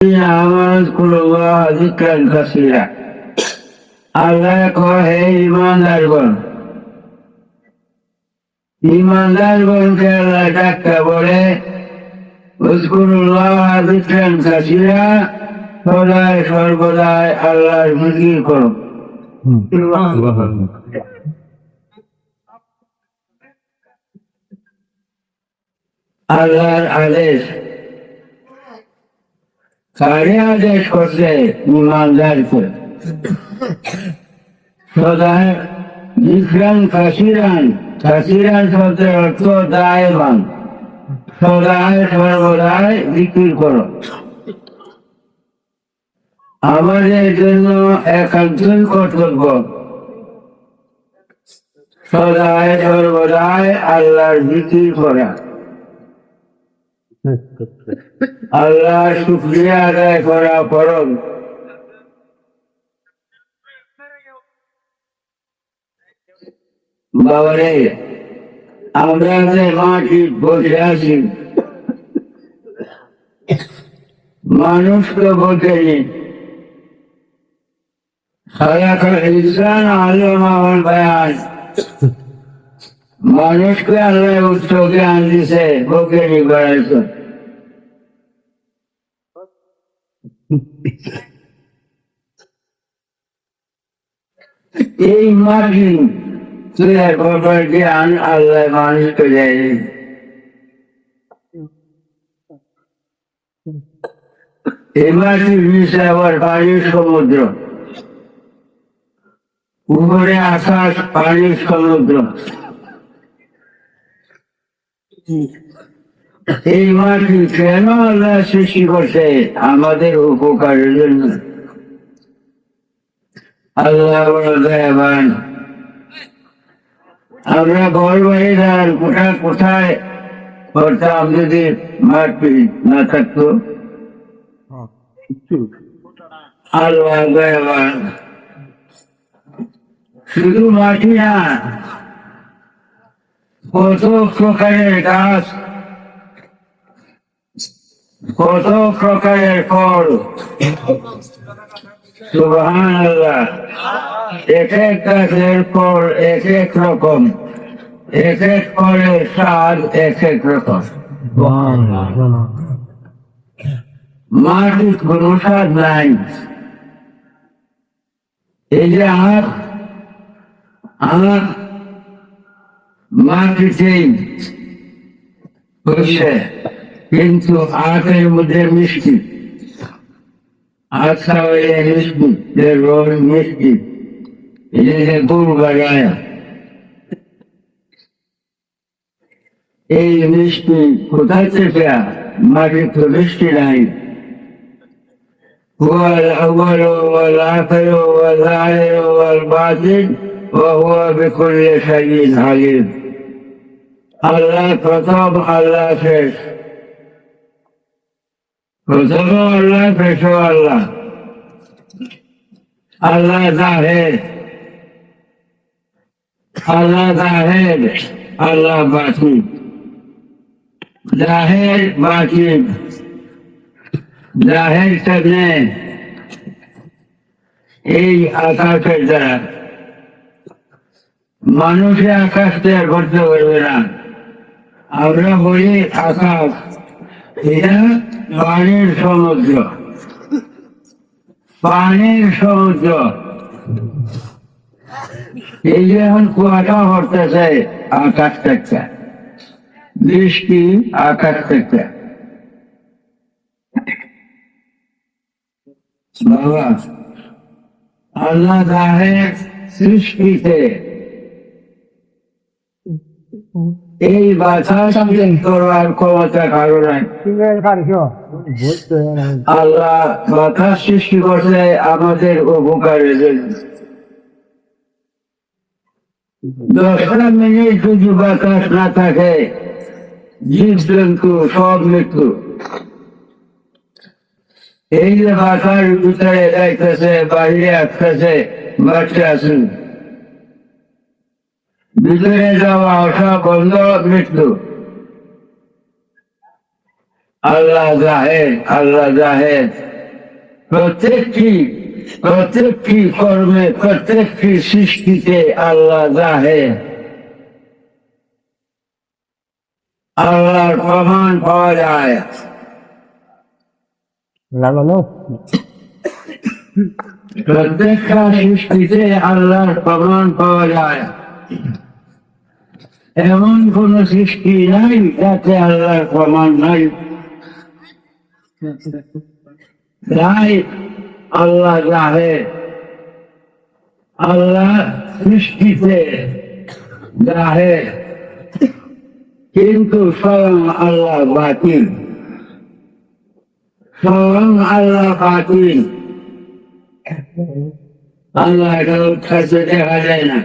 عملت قلوبها ذكرا كثيرا আল্লাহ কয় হে ইমানদারগণ ইমানদারগণকে আল্লাহ ডাক্কা বলে উযকুরুল্লাহ যিকরান কাসীরা সদায় সর্বদাই আল্লাহর জিকির করো। আল্লাহর আদেশ কারে আদেশ করছে? ইমানদারকে। সদায় যিকরান কাসীরান, কাসীরান শব্দের অর্থ দায়মান, সদায় সর্বদাই জিকির করো। আমাদের জন্য একান্তই কর্তব্য সদায় সর্বদাই আল্লাহর জিকির করা, আল্লাহর শুকরিয়া আদায় করা ফরজ। বাবারে, আমরা যে মাটি বসে আছি, মানুষ তো বোঝেনি। মানুষকে আল্লাহ উচ্চ জ্ঞান দিছে, বোঝেনি বেড়াইছে। এই মাটি জ্ঞান আল্লাহ মানুষকে দেয়নি। এই মাটির নিচে আবার পানির সমুদ্র, উপরে আকাশ, পানির সমুদ্র। এই মাটি কেন আল্লাহ সৃষ্টি করছে? আমাদের উপকারের জন্য। আল্লাহ বড় দয়াবান। আমরা ঘর বাড়িদার কোথায় করতাম যদি মাটি না থাকতো? আল্লাহ দয়াবান। শুধু মাটি না, কত প্রকারের গাছ, কত প্রকারের ফল। সুবহানাল্লাহ। এক এক গাছের ফল এক এক রকম, এক এক ফলের স্বাদ এক এক রকম। মাটির কোনো স্বাদ নাই। এই যে আমার মাটিতেই হচ্ছে, কিন্তু আখের মধ্যে মিষ্টি, আখা হইলে মিষ্টি, রোগ মিষ্টি, এটাকে গুড় বাগায়। এই মিষ্টি কোথায় থেকে? মাটির তো মিষ্টি নাই। هو الأول والآخر والظاهر والباطن وهو بكل شيء عليم। আল্লাহ প্রথম, আল্লাহ শেষ। প্রথম আল্লাহ, শেষ আল্লাহ। আল্লাহ জাহের, আল্লাহ জাহের, আল্লাহ বাতিন। জাহের বাতিন। জাহের সামনে এই আকাশের দ্বারা মানুষের আকাশ তৈরি করতে পারবে না। আমরা বলি আকাশ, এটা পানির সমুদ্র, পানির সমুদ্র। এই যে এখন কুয়াশা পড়তেছে আকাশ থেকে, বৃষ্টি আকাশ থেকে। বাবা, আল্লাহ জাহের সৃষ্টিতে এই বাতাস করার ক্ষমতা কারো নাই। আল্লাহ বাতাস সৃষ্টি করছে আমাদের উপকারের জন্য। 10টা মিনিট যদি বাতাস না থাকে, জীব জন্তু সব মৃত্যু। এই যে বাতাস ভিতরে যাইতেছে, বাইরে আসতেছে, বাচ্চা আছেন, ভিতরে যাওয়া আসা বন্ধ, মৃত্যু। আল্লাহ জাহের, আল্লাহ জাহের। প্রত্যেকটি কর্মে প্রত্যেকটি সৃষ্টিতে আল্লাহ রাহে আল্লাহর প্রমাণ পাওয়া যায়। প্রত্যেকটা সৃষ্টিতে আল্লাহর প্রমাণ পাওয়া যায়। এমন কোন সৃষ্টি নাই যাতে আল্লাহর প্রমাণ নাই। তাই আল্লাহ রাহে আল্লাহ সৃষ্টিতে রাহে, কিন্তু স্বয়ং আল্লাহ বাতিল, স্বয়ং আল্লাহ বাতিল। আল্লাহ কারোর কাছে দেখা যায় না।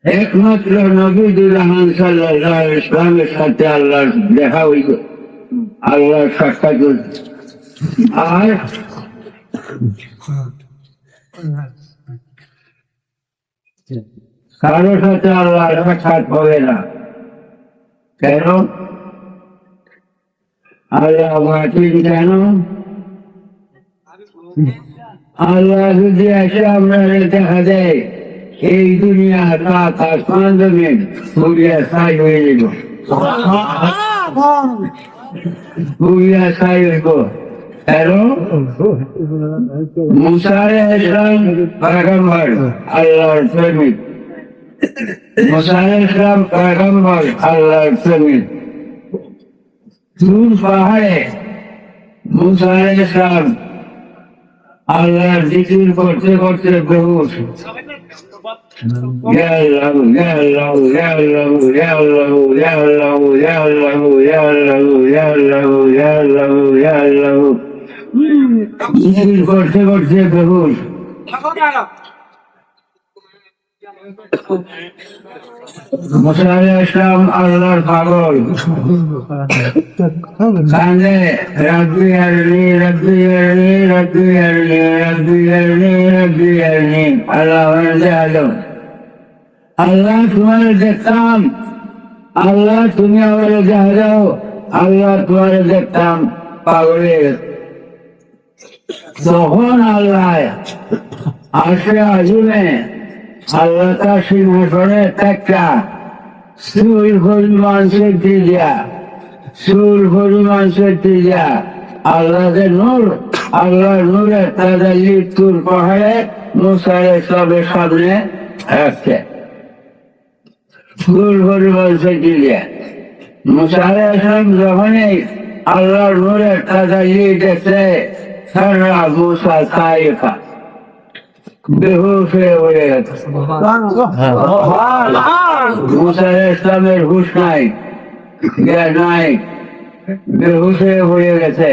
একমাত্র নবীদুর রহমান সাল্লাল্লাহু আলাইহি ওয়াসাল্লামের সাথে আল্লাহর দেখা হইল, আল্লাহর সাক্ষাৎ হইল। আর কারোর সাথে আল্লাহর সাক্ষাৎ হবে না। কেন? আল্লাহ বাতিল কেন? আল্লাহ যদি এসে আমরা দেখা দেয় এই দুনিয়া রাত আসমান জমিন পুরিয়া ছাই হয়ে যাব, পুরিয়া ছাই হইব। কেন? মুসা আলাইহিস সালাম পয়গম্বর, আল্লাহর প্রেমিক। মুসা আলাইহিস সালাম পয়গম্বর, আল্লাহর প্রেমিক। তুর পাহাড়ে মুসা আলাইহিস সালাম আল্লাহর জিকির করতে করতে বেহুশ। ইয়া আল্লাহ ইয়া আল্লাহ ইয়া আল্লাহ ইয়া আল্লাহ ইয়া আল্লাহ ইয়া আল্লাহ ইয়া আল্লাহ ইয়া আল্লাহ ইয়া আল্লাহ ইয়া আল্লাহ জিকির করতে করতে বেহুশ। মুসা আলাইহিস সালাম আল্লাহর পাগল, কান্দে রব্বি আরনি রব্বি আরনি রব্বি আরনি রব্বি আরনি রব্বি আরনি। আল্লাহ আলো, আল্লাহ তোমার দেখতাম, আল্লাহ তুমি আমার দেখা যাও, আল্লাহ তোমার দেখতাম পাগলের। তখন আল্লাহ আসে আজিমে আল্লাহ তার সিংহাসনে একটা চুল পরিমাণ শক্তি দিয়া, চুল পরিমাণ শক্তি দিয়া আল্লাহকে নূর, আল্লাহর নূরে তাদের লিপ্তুর পাহাড়ে মুসা আলাইহিস সালামের সামনে রাখছে। চুল পরিমাণ শক্তি দিয়া মুসা আলাইহিস সালাম যখনই আল্লাহর নূরে তাদের লিপ দেখছে, সারা মুসা সাইফা বেহুশ হয়ে পড়ে গেছে। মুসা আলাইহিস সালামের হুঁশ নাই, জ্ঞান নাই, বেহুশ হয়ে পড়ে গেছে।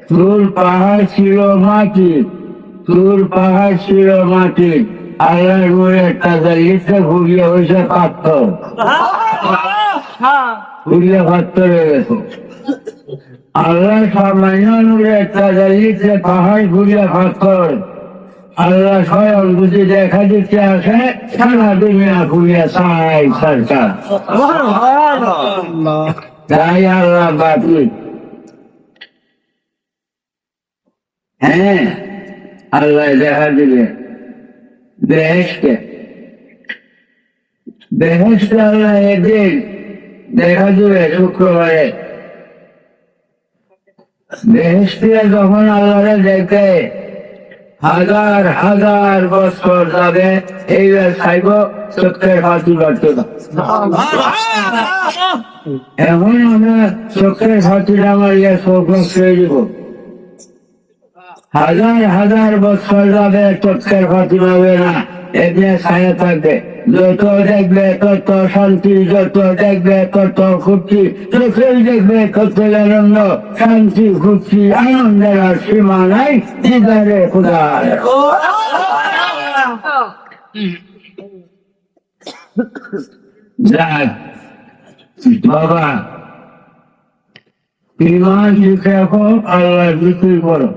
তুর পাহাড় ছিল মাটি, তুর পাহাড় ছিল মাটি, আল্লাহর নূরে তাজাল্লিতে ঘুরিয়ে হয়েছে পাথর, ঘুরিয়ে পাথর হয়ে গেছে। আল্লাহ সামান্য নূরে তাজাল্লিতে পাহাড় ঘুরিয়ে পাথর, আল্লাহ স্বয়ং যদি দেখা দিতে আসে সারা দুনিয়া ঘুরিয়ে ছাই সরকার। তাই আল্লাহ বাতিল। হ্যাঁ, আল্লাহ দেখা দিবে বেহেশতে, বেহেশতে আল্লাহ একদিন দেখা দিবে শুক্রবারে। বেহেশতে যখন আল্লাহরে দেখে হাজার হাজার বছর যাবে, এইবার চাইব চোখের ফাঁকি করতে। এখন আমরা চোখের ফাঁকিটা মারিয়া চোখ ছেড়ে দিব। হাজার হাজার বছর যাবে, চোখের ফাঁকি মারবে না, এমনি ছায়া থাকবে। যত দেখবে তত শান্তি, যত দেখবে তত খুশি, চোখেই দেখবে তত আনন্দ, শান্তি খুশি আনন্দের আর সীমা নাই দিদারে খুদার। যাক বাবা, ইমান শিখে রাখো, আল্লাহ বিক্রি করো।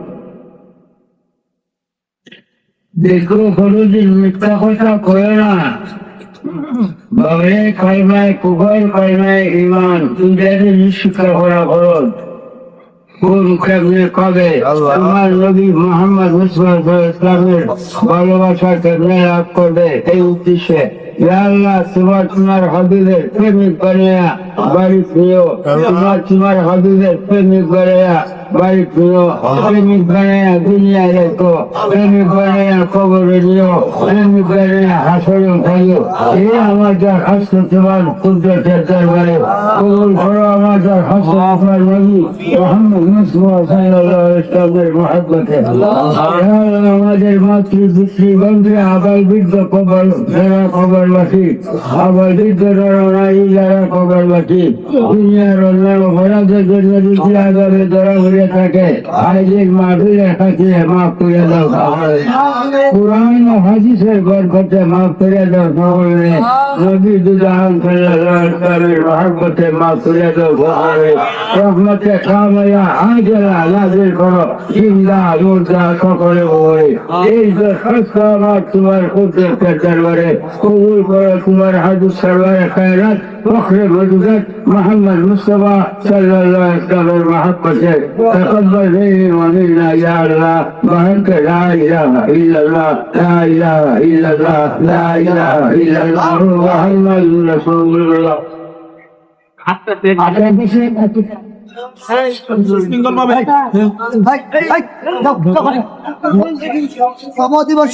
দেখো কোনদিন মিথ্যা কথা কয় না। বাবারে কালমায় কুফর, কালমায় ইমান, দুইটাকে শিক্ষা করা খরচ। কোন কেমনে কবে আমার নবী মোহাম্মদ মুস্তাফা ইসলামের ভালোবাসা কেমনে লাভ করবে এই উদ্দেশ্যে ইয়া আল্লাহ তোমার হাবিবের প্রেমিক বানিয়া বাড়ি প্রিয় তোমার হাবিবের প্রেমিক বানিয়া বাড়ি প্রিয় প্রেমিক বানিয়া দুনিয়া রেখো প্রেমিক বানিয়া কবরে নিও প্রেমিক বানিয়া হাসরে খাইও এই আমাদের হাস্য তোমার কুদরতের দরবারে কবুল করো আমাদের হাস্য আপনার নবী মোহাম্মদ মুস্তাফা সাল্লাল্লাহু আলাইহি ওয়াসাল্লামের মহব্বতে আমাদের মাতৃ বন্ধে আবার বৃদ্ধ কবর যারা কবরবাসী আবার বৃদ্ধ নারী যারা কবরবাসী দুনিয়ার অন্যান্য অপরাধের জন্য যদি আগামী ধরা হয়ে থাকে আজের মাহফিলের কাছে মাফ করে দাও কোরআন ও হাদিসের বরকতে মাফ করে দাও সকলে নবী দুজাহান সাল্লাল্লাহু আলাইহি ওয়াসাল্লামের মহব্বতে মাফ করে দাও সকলে রহমতে কামিয়া আজলা নাজিল করো জিন্দা মুর্দা সকলে বলে এই যে সস্তা আমার তোমার কুদরতের দরবারে কবুল করো তোমার হাদিস সরওয়ারে খায়রাত ফখরে মজুদাত মোহাম্মদ মুস্তাফা সাল্লাল্লাহু আলাইহি ওয়াসাল্লামের মহব্বতে تقبل مني ومنا يا الله وأنت لا إله إلا الله لا إله إلا الله لا إله إلا الله محمد رسول الله সময় দিবস